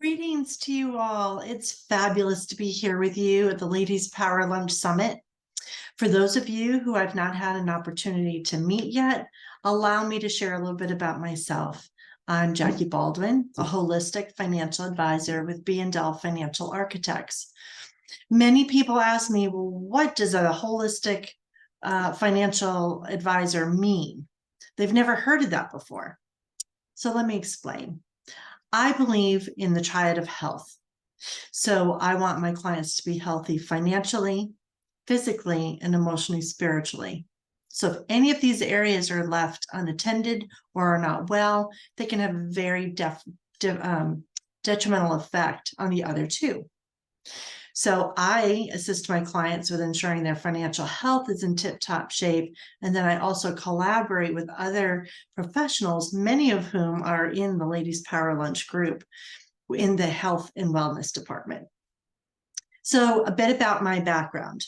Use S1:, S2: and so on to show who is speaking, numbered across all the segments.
S1: Greetings to you all. It's fabulous to be here with you at the Ladies Power Lunch Summit. For those of you who I've not had an opportunity to meet yet, allow me to share a little bit about myself. I'm Jackie Baldwin, a holistic financial advisor with B&L Financial Architects. Many people ask me, well, what does a holistic financial advisor mean? They've never heard of that before. So let me explain. I believe in the triad of health. So I want my clients to be healthy financially, physically, and emotionally, spiritually. So if any of these areas are left unattended or are not well, they can have a very detrimental effect on the other two. So I assist my clients with ensuring their financial health is in tip-top shape. And then I also collaborate with other professionals, many of whom are in the Ladies Power Lunch group in the health and wellness department. So a bit about my background.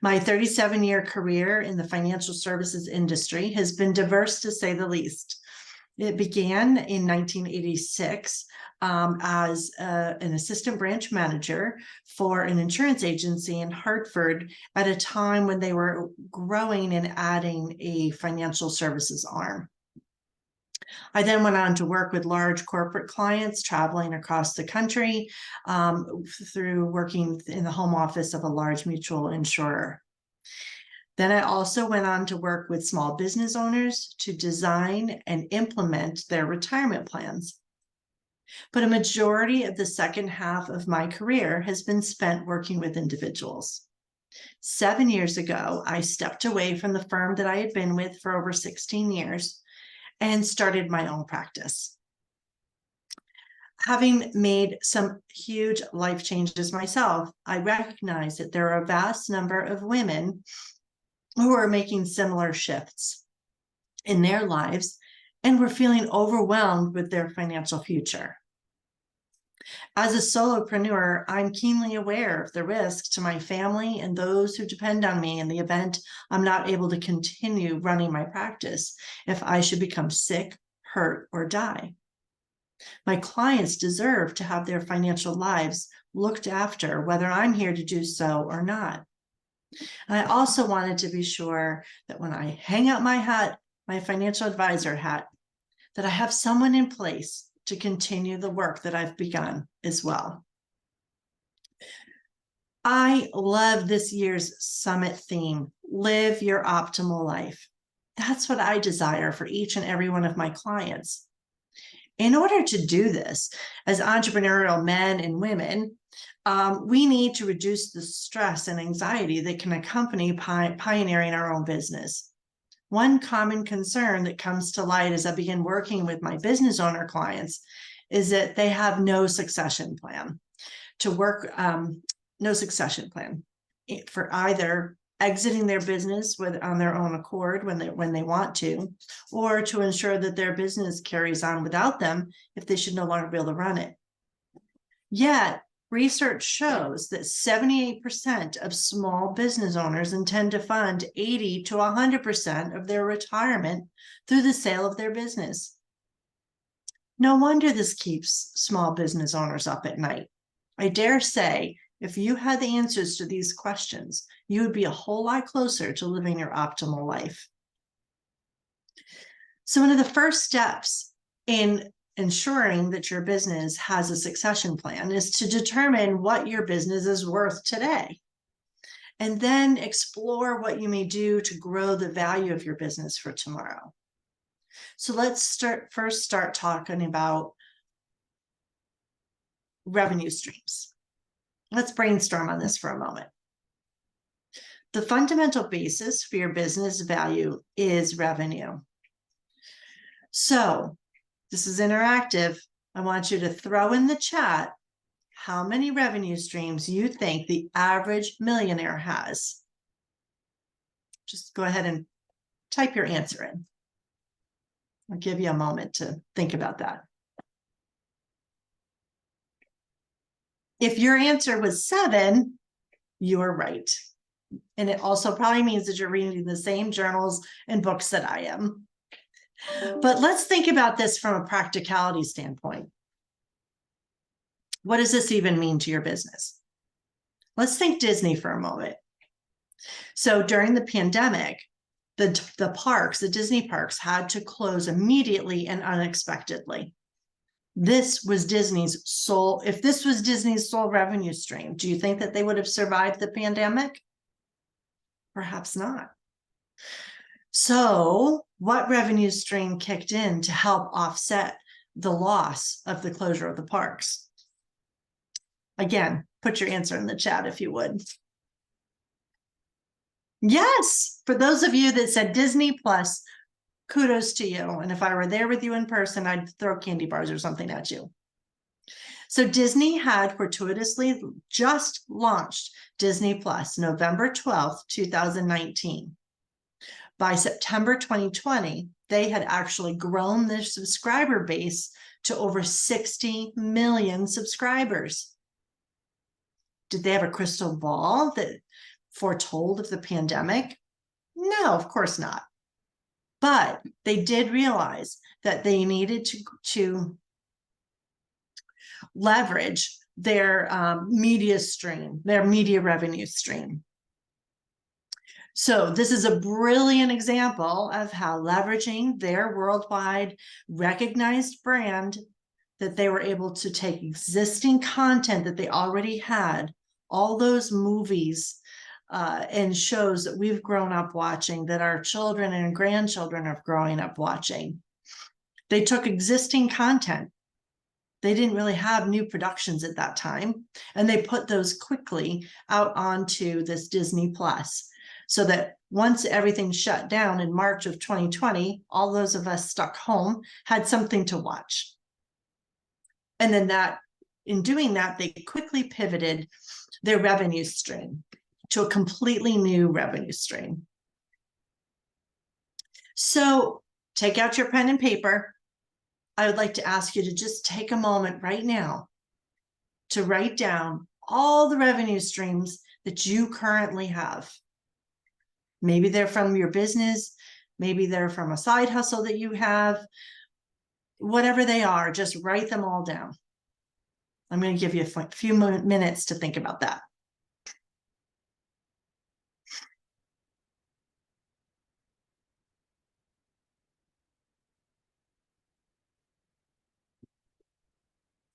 S1: My 37-year career in the financial services industry has been diverse, to say the least. It began in 1986 as an assistant branch manager for an insurance agency in Hartford at a time when they were growing and adding a financial services arm. I then went on to work with large corporate clients traveling across the country through working in the home office of a large mutual insurer. Then I also went on to work with small business owners to design and implement their retirement plans. But a majority of the second half of my career has been spent working with individuals. 7 years ago, I stepped away from the firm that I had been with for over 16 years and started my own practice. Having made some huge life changes myself, I recognize that there are a vast number of women who are making similar shifts in their lives and were feeling overwhelmed with their financial future. As a solopreneur, I'm keenly aware of the risk to my family and those who depend on me in the event I'm not able to continue running my practice if I should become sick, hurt, or die. My clients deserve to have their financial lives looked after, whether I'm here to do so or not. And I also wanted to be sure that when I hang out my hat, my financial advisor hat, that I have someone in place to continue the work that I've begun as well. I love this year's summit theme, live your optimal life. That's what I desire for each and every one of my clients. In order to do this, as entrepreneurial men and women, we need to reduce the stress and anxiety that can accompany pioneering our own business. One common concern that comes to light as I begin working with my business owner clients is that they have no succession plan for either exiting their business on their own accord when they want to, or to ensure that their business carries on without them if they should no longer be able to run it. Yet, research shows that 78% of small business owners intend to fund 80 to 100% of their retirement through the sale of their business. No wonder this keeps small business owners up at night. I dare say, if you had the answers to these questions, you would be a whole lot closer to living your optimal life. So one of the first steps in ensuring that your business has a succession plan is to determine what your business is worth today, and then explore what you may do to grow the value of your business for tomorrow. So let's first start talking about revenue streams. Let's brainstorm on this for a moment. The fundamental basis for your business value is revenue. So this is interactive. I want you to throw in the chat how many revenue streams you think the average millionaire has. Just go ahead and type your answer in. I'll give you a moment to think about that. If your answer was 7, you are right. And it also probably means that you're reading the same journals and books that I am. But let's think about this from a practicality standpoint. What does this even mean to your business? Let's think Disney for a moment. So during the pandemic, the Disney parks had to close immediately and unexpectedly. This was Disney's sole, if this was Disney's sole revenue stream, do you think that they would have survived the pandemic? Perhaps not. So what revenue stream kicked in to help offset the loss of the closure of the parks? Again, put your answer in the chat if you would. Yes, for those of you that said Disney Plus, kudos to you. And if I were there with you in person, I'd throw candy bars or something at you. So Disney had fortuitously just launched Disney Plus November 12th, 2019. By September 2020, they had actually grown their subscriber base to over 60 million subscribers. Did they have a crystal ball that foretold of the pandemic? No, of course not. But they did realize that they needed to leverage their media stream, their media revenue stream. So this is a brilliant example of how leveraging their worldwide recognized brand, that they were able to take existing content that they already had, all those movies and shows that we've grown up watching, that our children and grandchildren are growing up watching. They took existing content. They didn't really have new productions at that time, and they put those quickly out onto this Disney Plus, so that once everything shut down in March of 2020, all those of us stuck home had something to watch. And then in doing that, they quickly pivoted their revenue stream to a completely new revenue stream. So take out your pen and paper. I would like to ask you to just take a moment right now to write down all the revenue streams that you currently have. Maybe they're from your business, maybe they're from a side hustle that you have. Whatever they are, just write them all down. I'm going to give you a few minutes to think about that.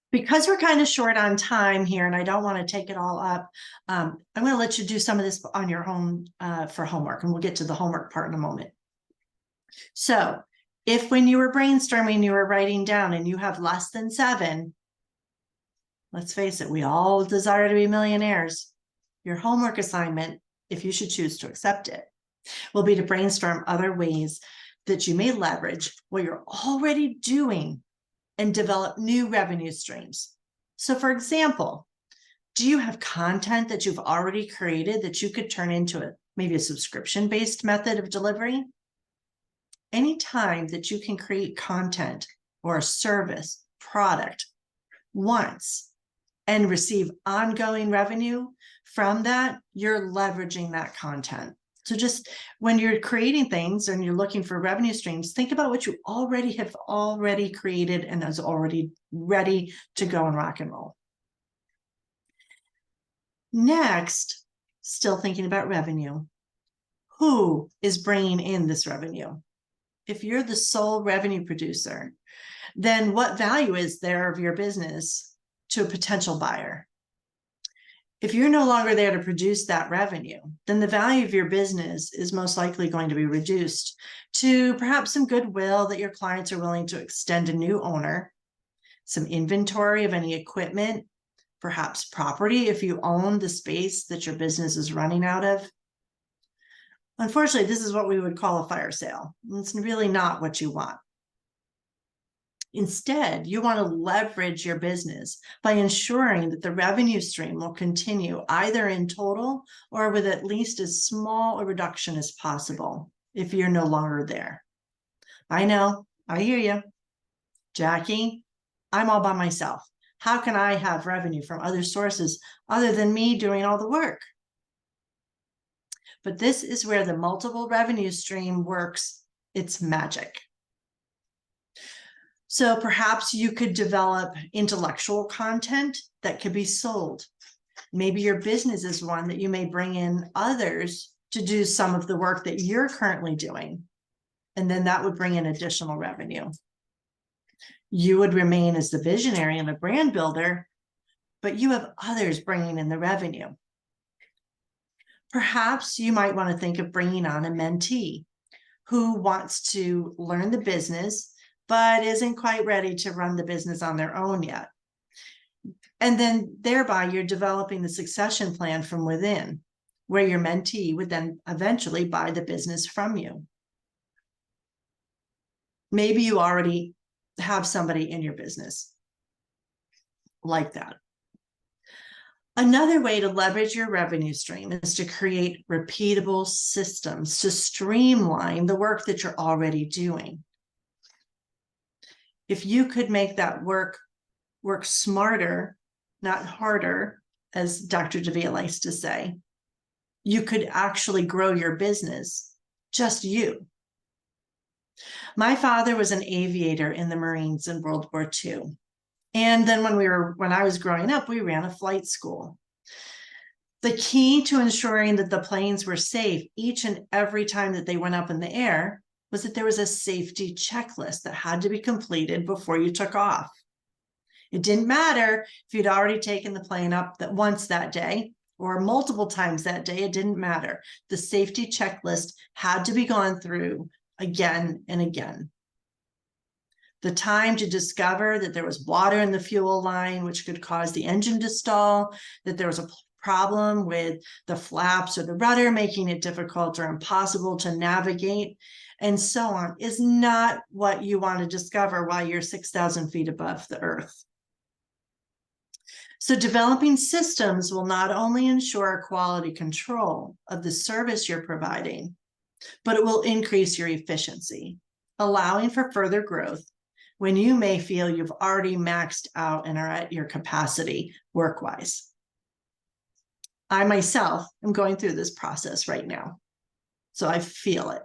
S1: Because we're kind of short on time here and I don't want to take it all up, I'm going to let you do some of this on your own for homework, and we'll get to the homework part in a moment. So if when you were brainstorming, you were writing down and you have less than 7, let's face it, we all desire to be millionaires. Your homework assignment, if you should choose to accept it, will be to brainstorm other ways that you may leverage what you're already doing and develop new revenue streams. So for example, do you have content that you've already created that you could turn into maybe a subscription-based method of delivery? Anytime that you can create content or a service, product once and receive ongoing revenue from that, you're leveraging that content. So just when you're creating things and you're looking for revenue streams, think about what you have already created and is already ready to go and rock and roll. Next, still thinking about revenue. Who is bringing in this revenue? If you're the sole revenue producer, then what value is there of your business to a potential buyer? If you're no longer there to produce that revenue, then the value of your business is most likely going to be reduced to perhaps some goodwill that your clients are willing to extend a new owner, some inventory of any equipment, perhaps property if you own the space that your business is running out of. Unfortunately, this is what we would call a fire sale. It's really not what you want. Instead, you want to leverage your business by ensuring that the revenue stream will continue either in total or with at least as small a reduction as possible if you're no longer there. I know, I hear you. Jackie, I'm all by myself. How can I have revenue from other sources other than me doing all the work? But this is where the multiple revenue stream works its magic. So perhaps you could develop intellectual content that could be sold. Maybe your business is one that you may bring in others to do some of the work that you're currently doing. And then that would bring in additional revenue. You would remain as the visionary and the brand builder, but you have others bringing in the revenue. Perhaps you might want to think of bringing on a mentee who wants to learn the business, but isn't quite ready to run the business on their own yet. And then thereby you're developing the succession plan from within, where your mentee would then eventually buy the business from you. Maybe you already have somebody in your business like that. Another way to leverage your revenue stream is to create repeatable systems to streamline the work that you're already doing. If you could make that work smarter, not harder, as Dr. Davia likes to say, you could actually grow your business, just you. My father was an aviator in the Marines in World War II. And then when I was growing up, we ran a flight school. The key to ensuring that the planes were safe each and every time that they went up in the air was that there was a safety checklist that had to be completed before you took off. It didn't matter if you'd already taken the plane up once that day or multiple times that day, it didn't matter. The safety checklist had to be gone through again and again. The time to discover that there was water in the fuel line, which could cause the engine to stall, that there was a problem with the flaps or the rudder, making it difficult or impossible to navigate, and so on, is not what you want to discover while you're 6,000 feet above the earth. So developing systems will not only ensure quality control of the service you're providing, but it will increase your efficiency, allowing for further growth when you may feel you've already maxed out and are at your capacity work-wise. I myself am going through this process right now, so I feel it.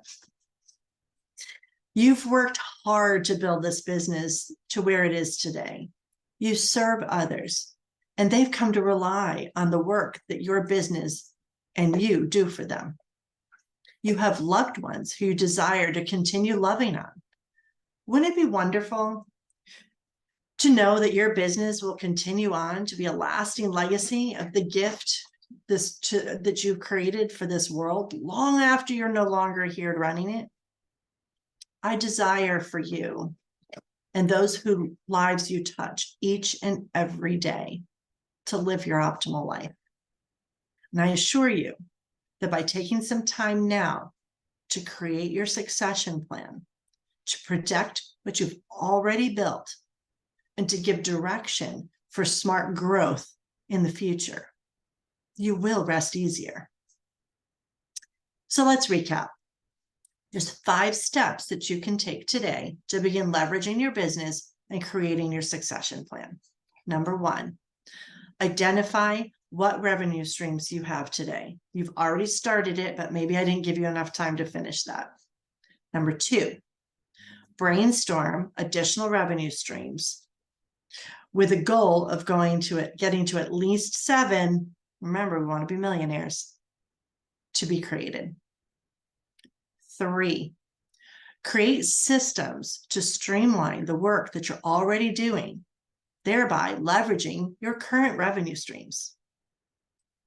S1: You've worked hard to build this business to where it is today. You serve others, and they've come to rely on the work that your business and you do for them. You have loved ones who you desire to continue loving on. Wouldn't it be wonderful to know that your business will continue on to be a lasting legacy of the gift that you've created for this world long after you're no longer here running it? I desire for you and those whose lives you touch each and every day to live your optimal life. And I assure you that by taking some time now to create your succession plan, to protect what you've already built, and to give direction for smart growth in the future, you will rest easier. So let's recap. There's 5 steps that you can take today to begin leveraging your business and creating your succession plan. Number 1, identify what revenue streams you have today. You've already started it, but maybe I didn't give you enough time to finish that. Number 2, brainstorm additional revenue streams with a goal of getting to at least 7. Remember, we want to be millionaires to be created. 3, create systems to streamline the work that you're already doing, thereby leveraging your current revenue streams.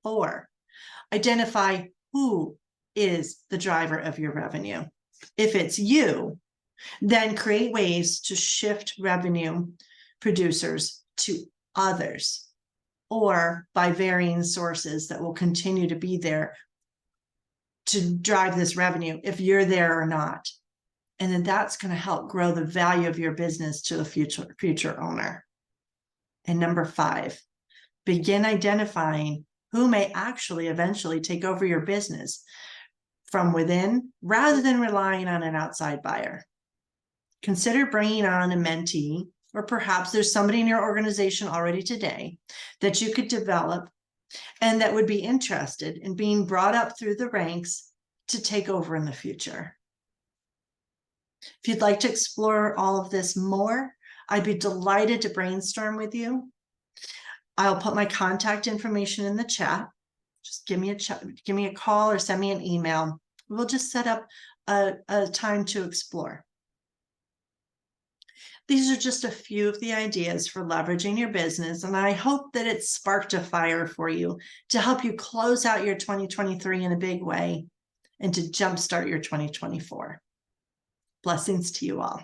S1: 4, identify who is the driver of your revenue. If it's you, then create ways to shift revenue producers to others, or by varying sources that will continue to be there to drive this revenue if you're there or not. And then that's going to help grow the value of your business to the future owner. And number 5, begin identifying who may actually eventually take over your business from within rather than relying on an outside buyer. Consider bringing on a mentee, or perhaps there's somebody in your organization already today that you could develop and that would be interested in being brought up through the ranks to take over in the future. If you'd like to explore all of this more, I'd be delighted to brainstorm with you. I'll put my contact information in the chat. Just give me a call or send me an email. We'll just set up a time to explore. These are just a few of the ideas for leveraging your business, and I hope that it sparked a fire for you to help you close out your 2023 in a big way and to jumpstart your 2024. Blessings to you all.